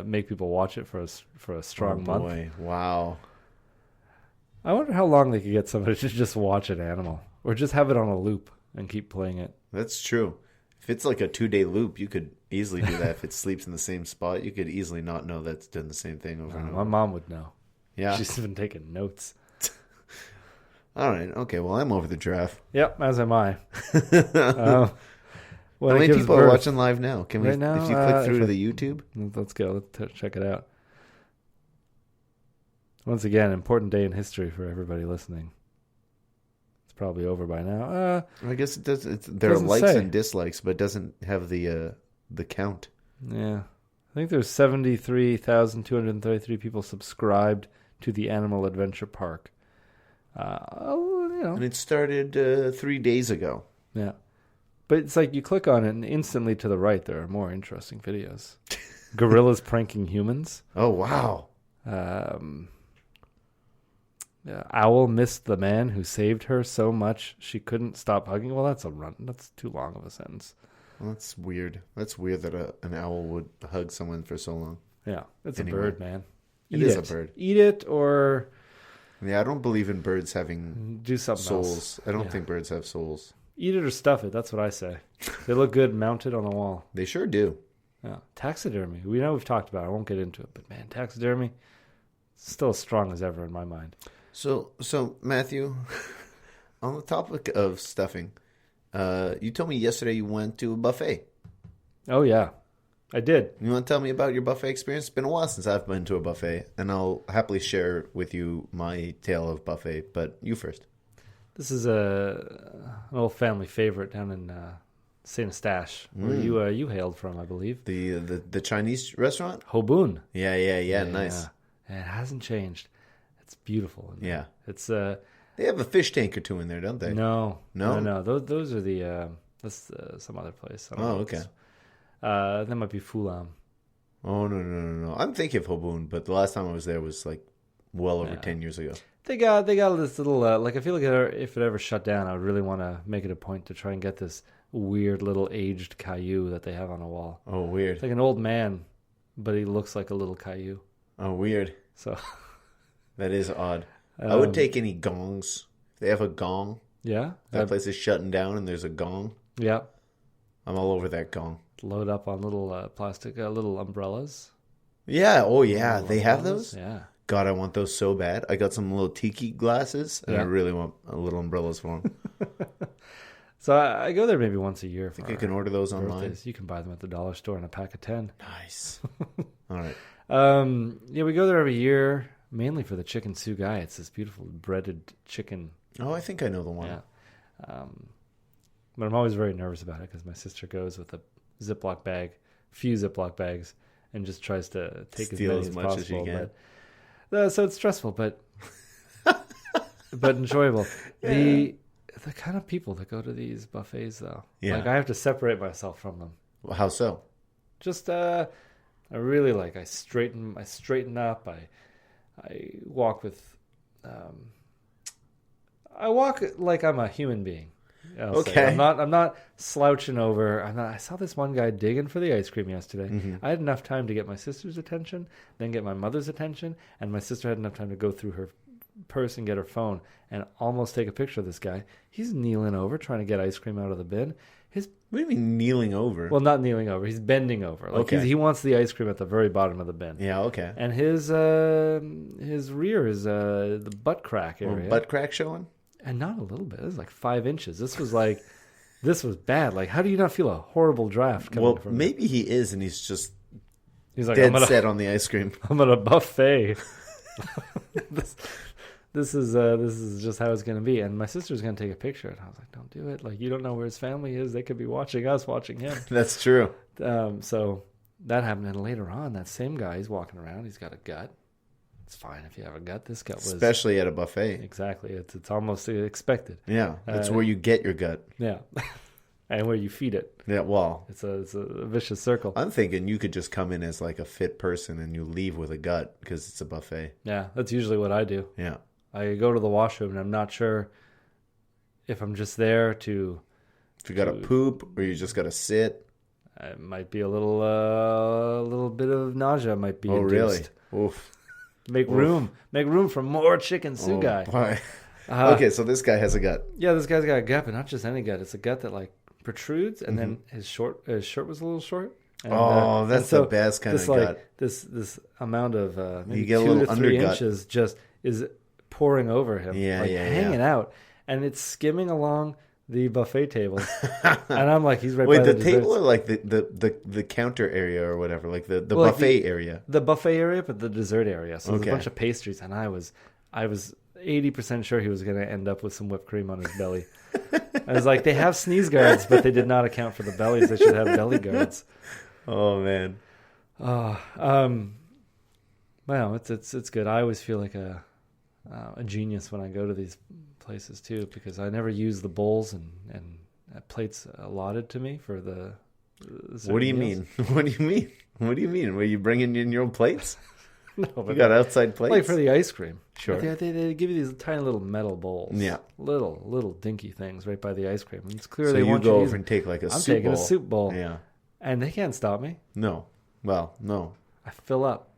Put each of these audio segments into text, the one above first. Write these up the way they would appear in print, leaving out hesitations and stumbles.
make people watch it for a strong month. Boy, wow. I wonder how long they could get somebody to just watch an animal or just have it on a loop and keep playing it. That's true. If it's like a 2-day loop, you could easily do that. If it sleeps in the same spot, you could easily not know that's doing the same thing over and over. My mom would know. Yeah. She's been taking notes. All right. Okay. Well, I'm over the giraffe. Yep, as am I. How many people are watching live now? Can we? Right now, if you click through to the YouTube, let's go. Let's check it out. Once again, important day in history for everybody listening. It's probably over by now. I guess it does. There are likes and dislikes, but it doesn't have the count. Yeah, I think there's 73,233 people subscribed to the Animal Adventure Park. And it started 3 days ago. Yeah. But it's like you click on it and instantly to the right there are more interesting videos. Gorillas pranking humans. Oh, wow. Owl missed the man who saved her so much she couldn't stop hugging. Well, that's too long of a sentence. Well, that's weird. That's weird that an owl would hug someone for so long. Yeah, it's a bird, man. It is a bird. Eat it or... Yeah, I don't believe in birds having do something souls. Else. I don't think birds have souls. Eat it or stuff it. That's what I say. They look good mounted on a wall. They sure do. Yeah. Taxidermy. We know we've talked about it. I won't get into it. But, man, taxidermy, still as strong as ever in my mind. So Matthew, on the topic of stuffing, you told me yesterday you went to a buffet. Oh, yeah. I did. You want to tell me about your buffet experience? It's been a while since I've been to a buffet, and I'll happily share with you my tale of buffet, but you first. This is an old family favorite down in St. Eustache, where you hailed from, I believe. The Chinese restaurant? Hobun. Yeah, nice. And it hasn't changed. It's beautiful. Yeah. It's they have a fish tank or two in there, don't they? No. Those are the that's some other place. I don't know. Okay. That might be Fulam. Oh no! I'm thinking of Hobun, but the last time I was there was like well over 10 years ago. They got this little like I feel like if it ever shut down, I would really want to make it a point to try and get this weird little aged Caillou that they have on a wall. Oh, weird! It's like an old man, but he looks like a little Caillou. Oh, weird! So that is odd. I would take any gongs. If they have a gong. Yeah, that place is shutting down, and there's a gong. Yeah, I'm all over that gong. Load up on little plastic little umbrellas. Yeah. Oh, yeah. They have those? Yeah. God, I want those so bad. I got some little tiki glasses, and I really want little umbrellas for them. So I go there maybe once a year. Think I can order those birthdays. Online? You can buy them at the dollar store in a pack of 10. Nice. All right. Yeah, we go there every year, mainly for the chicken sugai. It's this beautiful breaded chicken. Oh, I think I know the one. Yeah. But I'm always very nervous about it because my sister goes with a few Ziploc bags, and just tries to take as many as much possible. As you can. But, so it's stressful, but enjoyable. Yeah. The kind of people that go to these buffets, though, like I have to separate myself from them. Well, how so? Just I really I straighten up. I walk with I walk like I'm a human being. Okay. I'm not slouching over. I saw this one guy digging for the ice cream yesterday. Mm-hmm. I had enough time to get my sister's attention, then get my mother's attention, and my sister had enough time to go through her purse and get her phone and almost take a picture of this guy. He's kneeling over trying to get ice cream out of the bin. What do you mean kneeling over? Well, not kneeling over. He's bending over. He wants the ice cream at the very bottom of the bin. Yeah, okay. And his rear is the butt crack area. Butt crack showing? And not a little bit. It was 5 inches. This was bad. Like, how do you not feel a horrible draft coming from maybe he is, and he's like, dead set on the ice cream. I'm at a buffet. This is just how it's going to be. And my sister's going to take a picture. And I was like, don't do it. Like, you don't know where his family is. They could be watching us, watching him. That's true. So that happened. And later on, that same guy, he's walking around. He's got a gut. It's fine if you have a gut. This gut was... Especially at a buffet. Exactly. It's almost expected. Yeah. That's where you get your gut. Yeah. And where you feed it. Yeah, well... It's a vicious circle. I'm thinking you could just come in as like a fit person and you leave with a gut because it's a buffet. Yeah, that's usually what I do. Yeah. I go to the washroom and I'm not sure if I'm just there to... If you got to poop or you just got to sit. it might be a little bit of nausea might be induced. Really? Oof. Make room for more chicken sugai. Okay, so this guy has a gut. Yeah, this guy's got a gut, but not just any gut. It's a gut that like protrudes, and then his shirt was a little short. And, that's the best kind of gut. This amount of maybe you get 2 to 3 inches just is pouring over him, hanging out, and it's skimming along the buffet table, and I'm like, he's right. Wait, by the table or like the counter area or whatever, like the buffet area, the buffet area, but the dessert area. So there's a bunch of pastries, and I was 80% sure he was going to end up with some whipped cream on his belly. I was like, they have sneeze guards, but they did not account for the bellies. They should have belly guards. Oh man. Well, it's good. I always feel like a genius when I go to these places too, because I never use the bowls and plates allotted to me for the. What do you mean? What do you mean? What do you mean? Were you bringing in your own plates? No, but you got outside plates? Like for the ice cream. Sure. They give you these tiny little metal bowls. Yeah. Little dinky things right by the ice cream. And it's clear so they want you you go over and take like a I'm soup bowl. taking a soup bowl. Yeah. And they can't stop me. No. Well, no. I fill up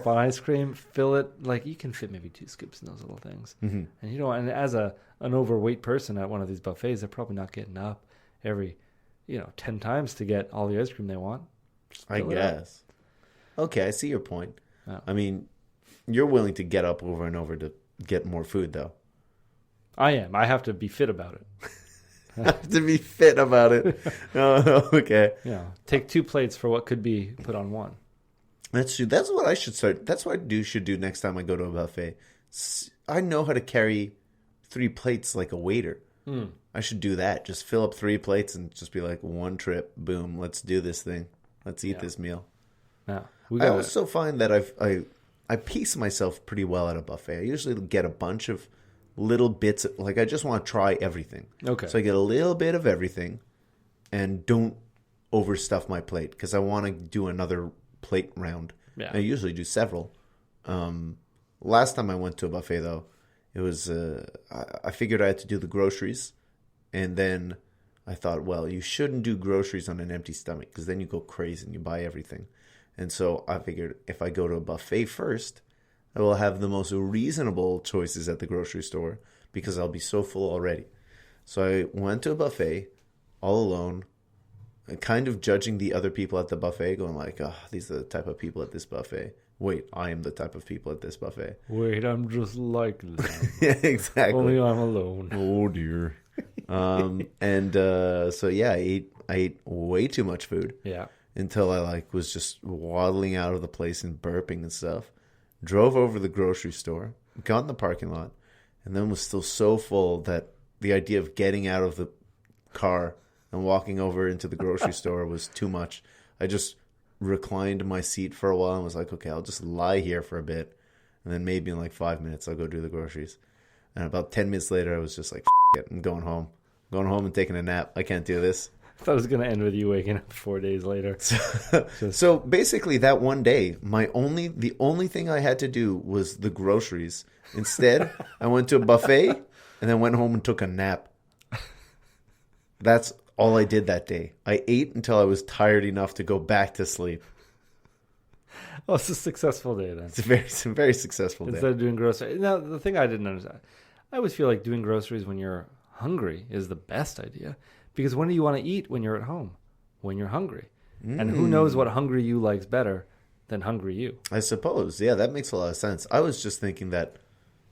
on ice cream, fill it, like you can fit maybe 2 scoops in those little things. Mm-hmm. And and as an overweight person at one of these buffets, they're probably not getting up every 10 times to get all the ice cream they want. I guess. Okay, I see your point. Oh. I mean, you're willing to get up over and over to get more food, though. I am. I have to be fit about it. To be fit about it. Oh, okay. Yeah. Take 2 plates for what could be put on one. That's true. That's what I should start. That's what I should do next time I go to a buffet. I know how to carry 3 plates like a waiter. I should do that. Just fill up 3 plates and just be like, one trip, boom, let's do this thing. Let's eat this meal. Yeah. I also find that I pace myself pretty well at a buffet. I usually get a bunch of little bits. Like I just want to try everything. Okay. So I get a little bit of everything and don't overstuff my plate because I want to do another plate round. Yeah. I usually do several. Last time I went to a buffet, though, it was I figured I had to do the groceries. And then I thought, well, you shouldn't do groceries on an empty stomach because then you go crazy and you buy everything. And so I figured if I go to a buffet first, I will have the most reasonable choices at the grocery store because I'll be so full already. So I went to a buffet all alone, kind of judging the other people at the buffet, going like, oh, these are the type of people at this buffet. Wait, I am the type of people at this buffet. Wait, I'm just like them. Yeah, exactly. Only I'm alone. Oh, dear. So yeah, I ate way too much food. Yeah. Until I was just waddling out of the place and burping and stuff. Drove over to the grocery store, got in the parking lot, and then was still so full that the idea of getting out of the car and walking over into the grocery store was too much. I just reclined my seat for a while and was like, okay, I'll just lie here for a bit. And then maybe in 5 minutes, I'll go do the groceries. And about 10 minutes later, I was just like, F it, I'm going home. I'm going home and taking a nap. I can't do this. I thought it was going to end with you waking up 4 days later. So basically that one day, the only thing I had to do was the groceries. Instead, I went to a buffet and then went home and took a nap. That's all I did that day. I ate until I was tired enough to go back to sleep. Oh, it's a successful day then. It's a very successful day. Instead of doing groceries. Now, the thing I didn't understand, I always feel like doing groceries when you're hungry is the best idea. Because when do you want to eat when you're at home? When you're hungry. And who knows what hungry you likes better than hungry you? I suppose. Yeah, that makes a lot of sense. I was just thinking that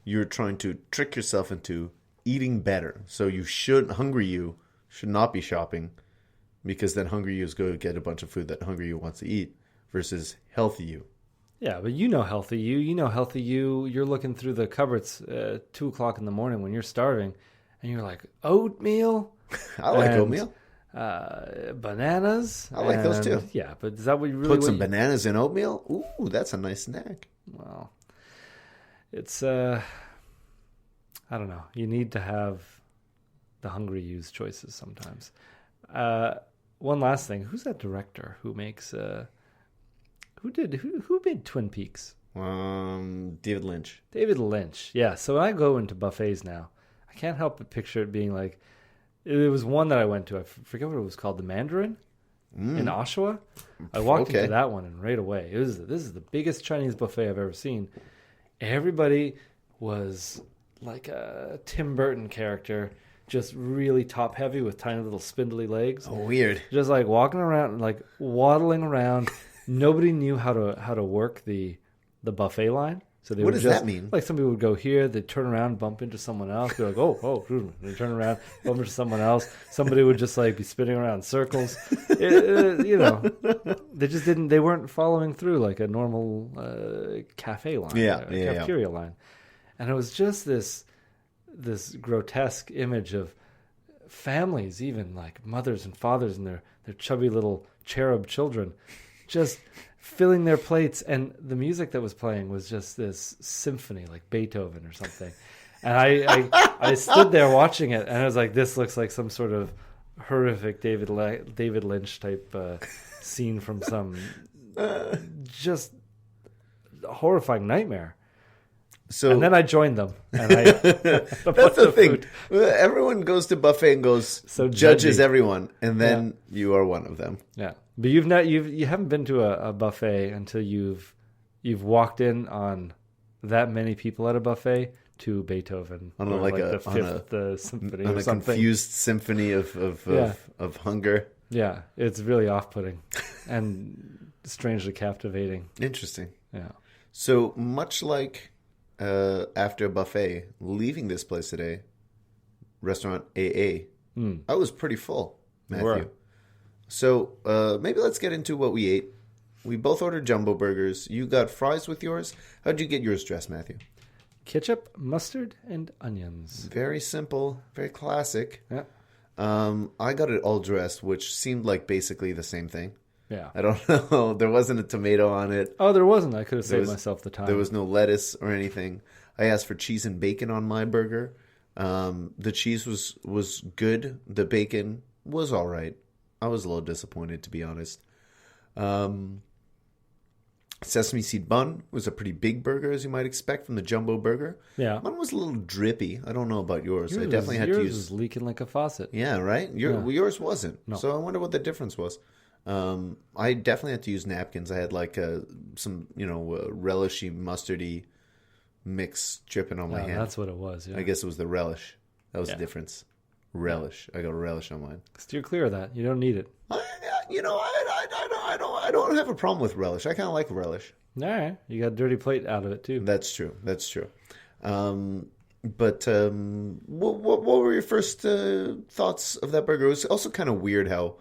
you're trying to trick yourself into eating better. So hungry you should not be shopping because then hungry you is going to get a bunch of food that hungry you wants to eat versus healthy you. Yeah, but healthy you. You're looking through the cupboards at 2 o'clock in the morning when you're starving and you're like, oatmeal? I like oatmeal. Bananas. I like those too. Yeah, but is that what you really put some bananas in oatmeal? Ooh, that's a nice snack. Well, it's I don't know. You need to have the hungry you's choices sometimes. One last thing. Who's that director who makes who made Twin Peaks? David Lynch. David Lynch. Yeah. So when I go into buffets now, I can't help but picture it being like. It was one that I went to. I forget what it was called. The Mandarin? in Oshawa. I walked into that one, and right away, this is the biggest Chinese buffet I've ever seen. Everybody was like a Tim Burton character, just really top heavy with tiny little spindly legs. Oh, weird. Just like walking around, like waddling around. Nobody knew how to work the buffet line. So what does that mean? Like somebody would go here, they'd turn around, bump into someone else. They're like, oh, they turn around, bump into someone else. Somebody would just like be spinning around in circles. You know, they weren't following through like a normal cafe line, cafeteria line. And it was just this grotesque image of families, even like mothers and fathers and their chubby little cherub children, just filling their plates, and the music that was playing was just this symphony, like Beethoven or something. And I stood there watching it, and I was like, "This looks like some sort of horrific David Lynch type scene from some just horrifying nightmare." And then I joined them. And that's the thing. Food. Everyone goes to buffet and goes judges everyone, and then you are one of them. Yeah. But you haven't been to a buffet until you've walked in on that many people at a buffet to Beethoven on the fifth symphony on or a something. Confused symphony of hunger. Yeah, it's really off-putting and strangely captivating. Interesting. Yeah. So much like after a buffet, leaving this place today, restaurant AA, I was pretty full, Matthew. You were. So maybe let's get into what we ate. We both ordered jumbo burgers. You got fries with yours. How'd you get yours dressed, Matthew? Ketchup, mustard, and onions. Very simple, very classic. Yeah. I got it all dressed, which seemed like basically the same thing. Yeah. I don't know. There wasn't a tomato on it. Oh, there wasn't. I could have saved myself the time. There was no lettuce or anything. I asked for cheese and bacon on my burger. The cheese was good. The bacon was all right. I was a little disappointed, to be honest. Sesame seed bun was a pretty big burger, as you might expect from the jumbo burger. Yeah. Mine was a little drippy. I don't know about yours. I definitely had to use... Yours was leaking like a faucet. Yeah, right? Yours wasn't. No. So I wonder what the difference was. I definitely had to use napkins. I had like some, relishy, mustardy mix dripping on my hand. That's what it was, yeah. I guess it was the relish. That was the difference. Relish. I got a relish on mine. Steer clear of that. You don't need it. I don't have a problem with relish. I kind of like relish. All right. You got a dirty plate out of it, too. That's true. But what were your first thoughts of that burger? It was also kind of weird how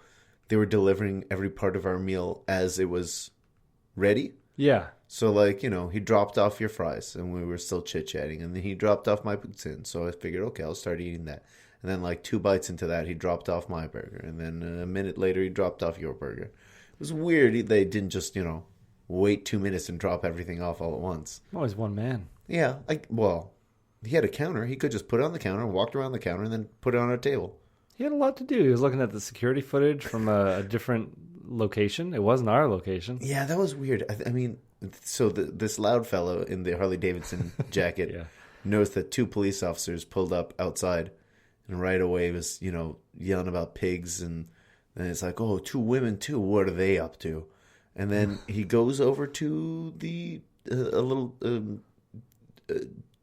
they were delivering every part of our meal as it was ready. Yeah. So, like, he dropped off your fries, and we were still chit-chatting. And then he dropped off my poutine. So I figured, okay, I'll start eating that. And then, like, 2 bites into that, he dropped off my burger. And then a minute later, he dropped off your burger. It was weird. They didn't just, wait 2 minutes and drop everything off all at once. Always one man. Yeah. He had a counter. He could just put it on the counter, walked around the counter, and then put it on our table. He had a lot to do. He was looking at the security footage from a different location. It wasn't our location. Yeah, that was weird. I mean, so this loud fellow in the Harley-Davidson jacket noticed that 2 police officers pulled up outside. And right away was, yelling about pigs. And then it's like, oh, 2 women too. What are they up to? And then he goes over to a little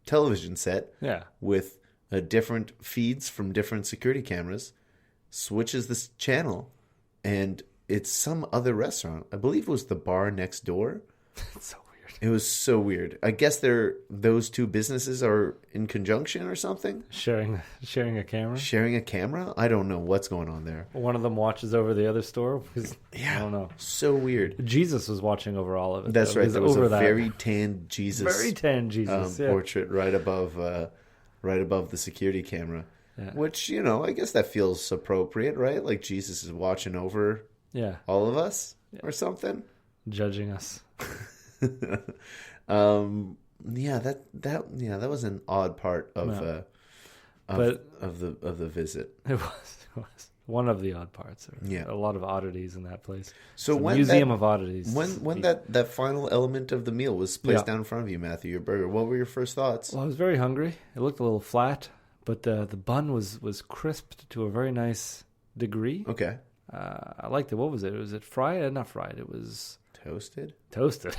television set with different feeds from different security cameras, switches this channel, and it's some other restaurant. I believe it was the bar next door. It's so weird. It was so weird. I guess those 2 businesses are in conjunction or something. Sharing a camera. Sharing a camera. I don't know what's going on there. One of them watches over the other store. I don't know. So weird. Jesus was watching over all of it. That's right. There was a very tanned Jesus. Very tanned Jesus portrait right above the security camera. Yeah. Which I guess that feels appropriate, right? Like Jesus is watching over. All of us or something. Judging us. That was an odd part of the visit. It was one of the odd parts. A lot of oddities in that place. So it's a museum of oddities. When that final element of the meal was placed down in front of you, Matthew, your burger, what were your first thoughts? Well, I was very hungry. It looked a little flat, but the bun was crisped to a very nice degree. Okay. I liked it. What was it? Was it fried? Not fried. It was toasted. Toasted.